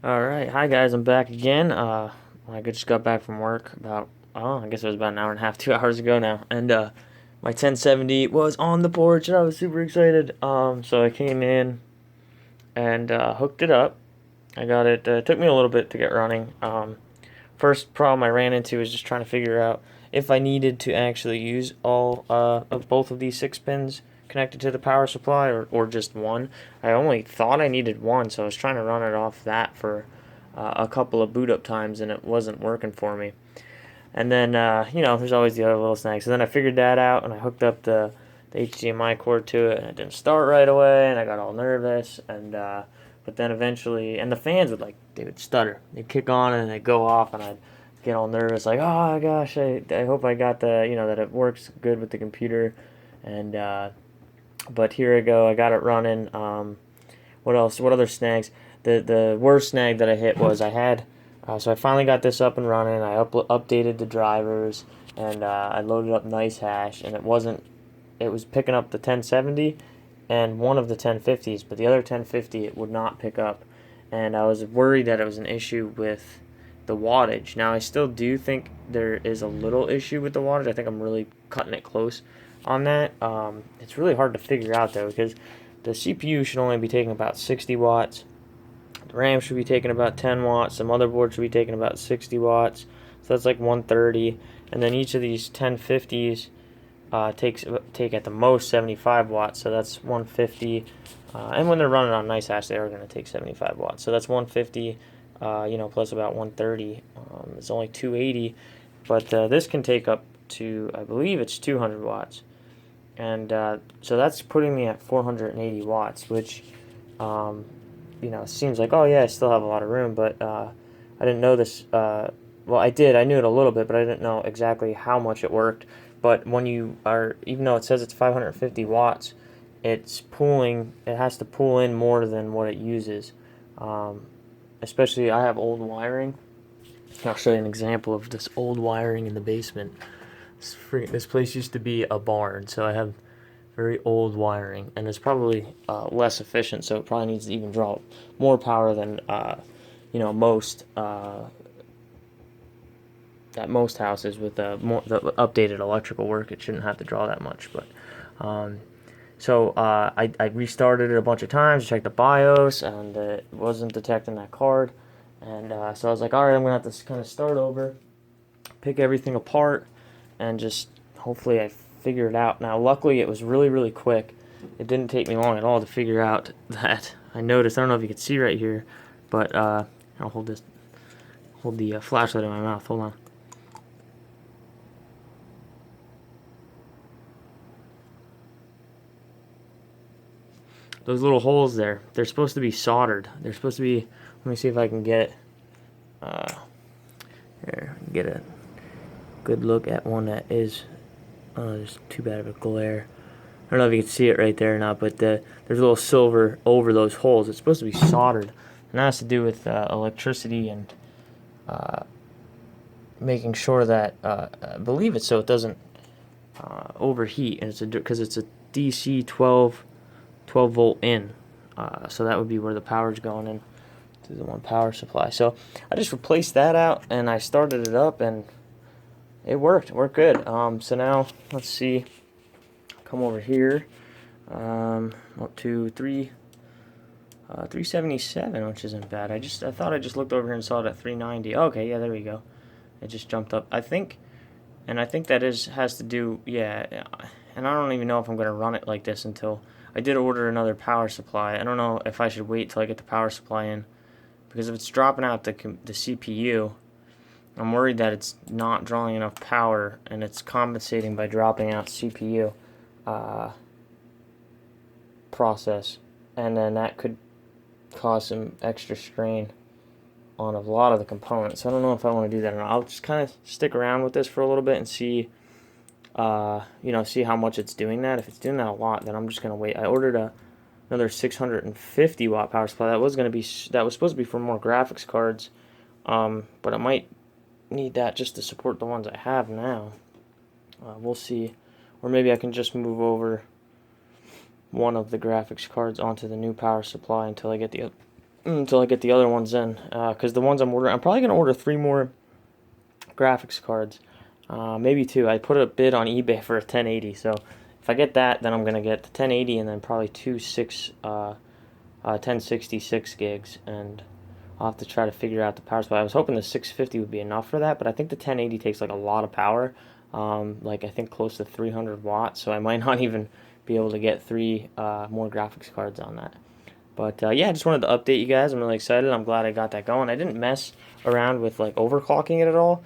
All right, hi guys, I'm back again. I just got back from work about I guess it was about an hour and a half, 2 hours ago now, and my 1070 was on the porch, and I was super excited. So I came in and hooked it up. I got it. It took me a little bit to get running. First problem I ran into was just trying to figure out if I needed to actually use all of both of these 6 pins connected to the power supply or just one. I only thought I needed one, so I was trying to run it off that for a couple of boot up times, and it wasn't working for me. And then, there's always the other little snags. So then I figured that out, and I hooked up the HDMI cord to it, and it didn't start right away, and I got all nervous. But then eventually, and the fans they would stutter. They'd kick on and they'd go off, and I'd get all nervous, like, oh gosh, I hope I got that it works good with the computer. And, but here I go, I got it running. What else? What other snags? The worst snag that I hit was so I finally got this up and running. I updated the drivers and I loaded up NiceHash, and it was picking up the 1070 and one of the 1050s, but the other 1050 it would not pick up, and I was worried that it was an issue with the wattage. Now I still do think there is a little issue with the wattage. I think I'm really cutting it close on that. It's really hard to figure out though, because the CPU should only be taking about 60 watts. The RAM should be taking about 10 watts. The motherboard should be taking about 60 watts. So that's like 130. And then each of these 1050s take at the most 75 watts. So that's 150. And when they're running on NiceHash, they are going to take 75 watts. So that's 150, plus about 130. It's only 280. But this can take up to, I believe it's 200 watts. And so that's putting me at 480 watts, which seems like, oh yeah, I still have a lot of room, but I didn't know this. Well, I did. I knew it a little bit, but I didn't know exactly how much it worked. But even though it says it's 550 watts, it has to pull in more than what it uses. Um, Especially, I have old wiring. I'll show you an example of this old wiring in the basement. This place used to be a barn, so I have very old wiring, and it's probably less efficient, so it probably needs to even draw more power than most at most houses with the updated electrical work. It shouldn't have to draw that much, but um, I restarted it a bunch of times, checked the BIOS, and it wasn't detecting that card. And so I was like, all right, I'm gonna have to kind of start over, pick everything apart, and just hopefully I figure it out. Now, luckily, it was really, really quick. It didn't take me long at all to figure out that. I noticed. I don't know if you can see right here, but I'll hold the flashlight in my mouth. Hold on. Those little holes there, they're supposed to be soldered. They're supposed to be. Let me see if I can uh, get a good look at one that is. Oh, there's too bad of a glare. I don't know if you can see it right there or not, but there's a little silver over those holes. It's supposed to be soldered, and that has to do with electricity and uh, making sure that I believe it's so it doesn't overheat, and because it's a DC 12 volt in, so that would be where the power's going in to the one power supply. So I just replaced that out, and I started it up, and it worked. It worked good. So now let's see. Come over here. Up to 377, which isn't bad. I thought I just looked over here and saw it at 390. Okay, yeah, there we go. It just jumped up. I think that has to do, yeah. And I don't even know if I'm gonna run it like this until I did order another power supply. I don't know if I should wait till I get the power supply in, because if it's dropping out the CPU, I'm worried that it's not drawing enough power and it's compensating by dropping out CPU process, and then that could cause some extra strain on a lot of the components. I don't know if I want to do that or not. I'll just kind of stick around with this for a little bit and see, see how much it's doing that. If it's doing that a lot, then I'm just gonna wait. I ordered another 650 watt power supply. That was supposed to be for more graphics cards, but I might need that just to support the ones I have now. We'll see, or maybe I can just move over one of the graphics cards onto the new power supply until I get the until I get the other ones in. Because the ones I'm ordering, I'm probably gonna order 3 more graphics cards, maybe 2. I put a bid on eBay for a 1080, so if I get that, then I'm gonna get the 1080 and then probably 1066 gigs, and I'll have to try to figure out the power supply. I was hoping the 650 would be enough for that, but I think the 1080 takes like a lot of power, like I think close to 300 watts, so I might not even be able to get 3 more graphics cards on that. But yeah, I just wanted to update you guys. I'm really excited. I'm glad I got that going. I didn't mess around with like overclocking it at all.